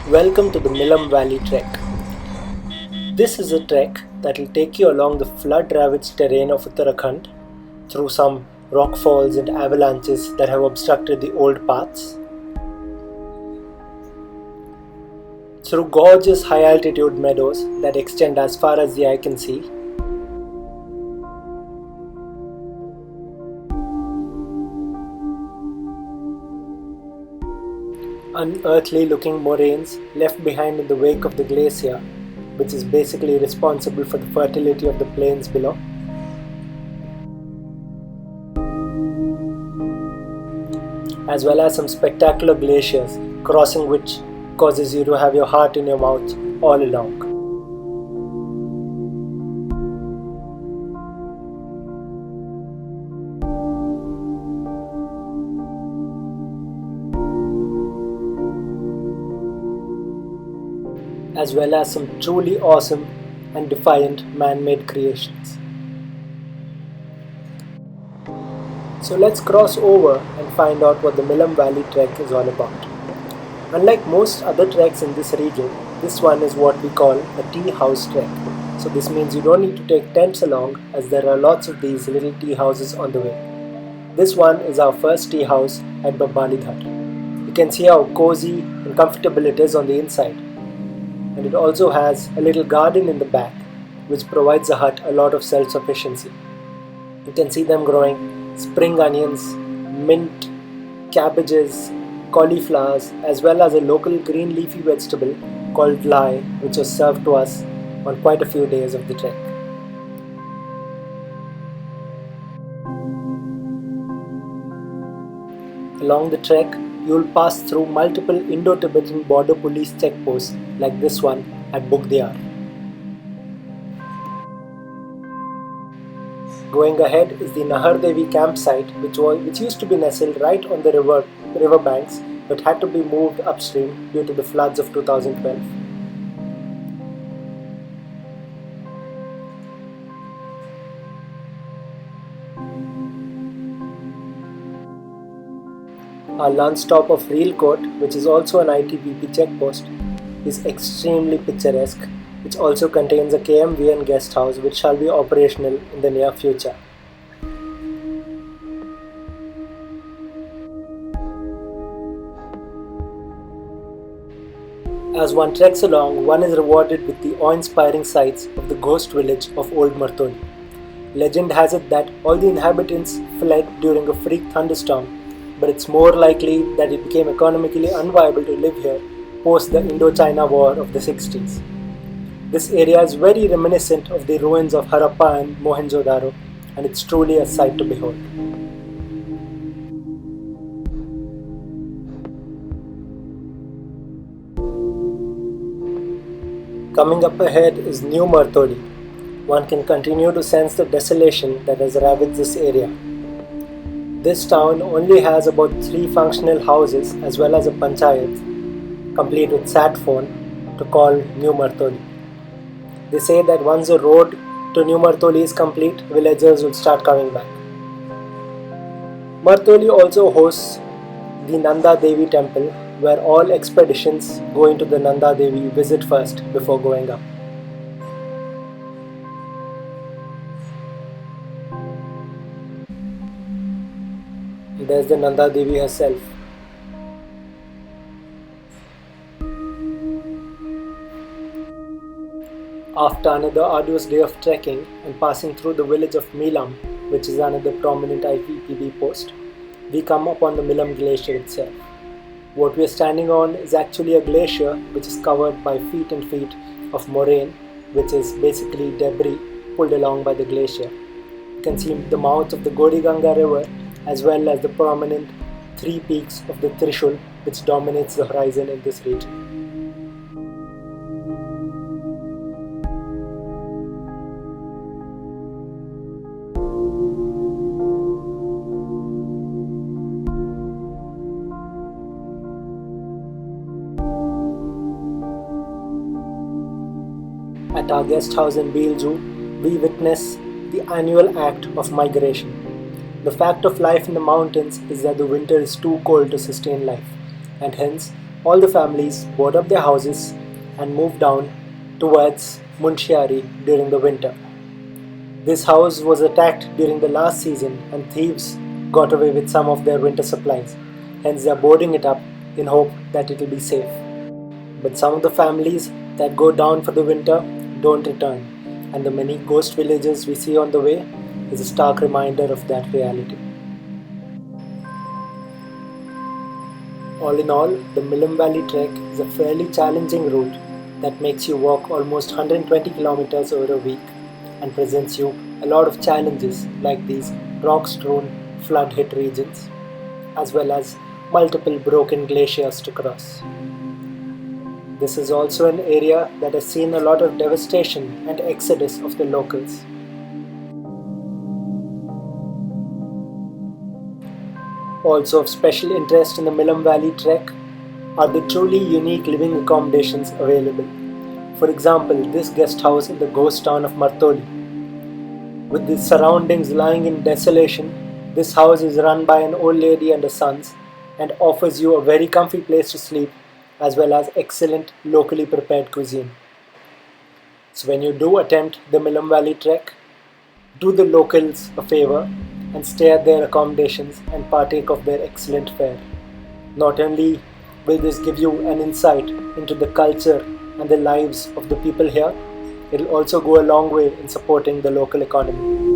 Welcome to the Milam Valley trek. This is a trek that will take you along the flood-ravaged terrain of Uttarakhand through some rockfalls and avalanches that have obstructed the old paths, through gorgeous high-altitude meadows that extend as far as the eye can see, unearthly looking moraines left behind in the wake of the glacier, which is basically responsible for the fertility of the plains below, as well as some spectacular glaciers, crossing which causes you to have your heart in your mouth all along. As well as some truly awesome and defiant man-made creations. So let's cross over and find out what the Milam Valley trek is all about. Unlike most other treks in this region, this one is what we call a tea house trek. So this means you don't need to take tents along, as there are lots of these little tea houses on the way. This one is our first tea house at Babalidhar. You can see how cozy and comfortable it is on the inside. And it also has a little garden in the back, which provides the hut a lot of self-sufficiency. You can see them growing spring onions, mint, cabbages, cauliflowers, as well as a local green leafy vegetable called lai, which was served to us on quite a few days of the trek. Along the trek, you will pass through multiple Indo-Tibetan border police checkposts like this one at Bugdiar. Going ahead is the Nahar Devi campsite, which used to be nestled right on the river banks, but had to be moved upstream due to the floods of 2012. Our lunch stop of Reel Court, which is also an ITBP checkpost, is extremely picturesque, which also contains a KMVN guest house which shall be operational in the near future. As one treks along, one is rewarded with the awe-inspiring sights of the ghost village of Old Martoli. Legend has it that all the inhabitants fled during a freak thunderstorm, but it's more likely that it became economically unviable to live here post the Indo-China War of the 60s. This area is very reminiscent of the ruins of Harappa and Mohenjo-daro, and it's truly a sight to behold. Coming up ahead is New Martoli. One can continue to sense the desolation that has ravaged this area. This town only has about 3 functional houses as well as a panchayat, complete with sat phone, to call New Martoli. They say that once the road to New Martoli is complete, villagers will start coming back. Martoli also hosts the Nanda Devi temple, where all expeditions going to the Nanda Devi visit first before going up. There's the Nanda Devi herself. After another arduous day of trekking and passing through the village of Milam, which is another prominent IPPB post, we come upon the Milam Glacier itself. What we are standing on is actually a glacier which is covered by feet and feet of moraine, which is basically debris pulled along by the glacier. You can see the mouth of the Godiganga river, as well as the prominent 3 peaks of the Trishul, which dominates the horizon in this region. At our guest house in Beelju, we witness the annual act of migration. The fact of life in the mountains is that the winter is too cold to sustain life, and hence All the families board up their houses and move down towards Munchiari during the winter. This house was attacked during the last season and thieves got away with some of their winter supplies. Hence they are boarding it up in hope that it will be safe. But some of the families that go down for the winter don't return, and the many ghost villages we see on the way is a stark reminder of that reality. All in all, the Milam Valley trek is a fairly challenging route that makes you walk almost 120 kilometers over a week and presents you a lot of challenges like these rock-strewn, flood-hit regions, as well as multiple broken glaciers to cross. This is also an area that has seen a lot of devastation and exodus of the locals. Also of special interest in the Milam Valley trek are the truly unique living accommodations available. For example, this guest house in the ghost town of Martoli. With the surroundings lying in desolation, this house is run by an old lady and her sons and offers you a very comfy place to sleep as well as excellent locally prepared cuisine. So when you do attempt the Milam Valley trek, do the locals a favor and stay at their accommodations and partake of their excellent fare. Not only will this give you an insight into the culture and the lives of the people here, it will also go a long way in supporting the local economy.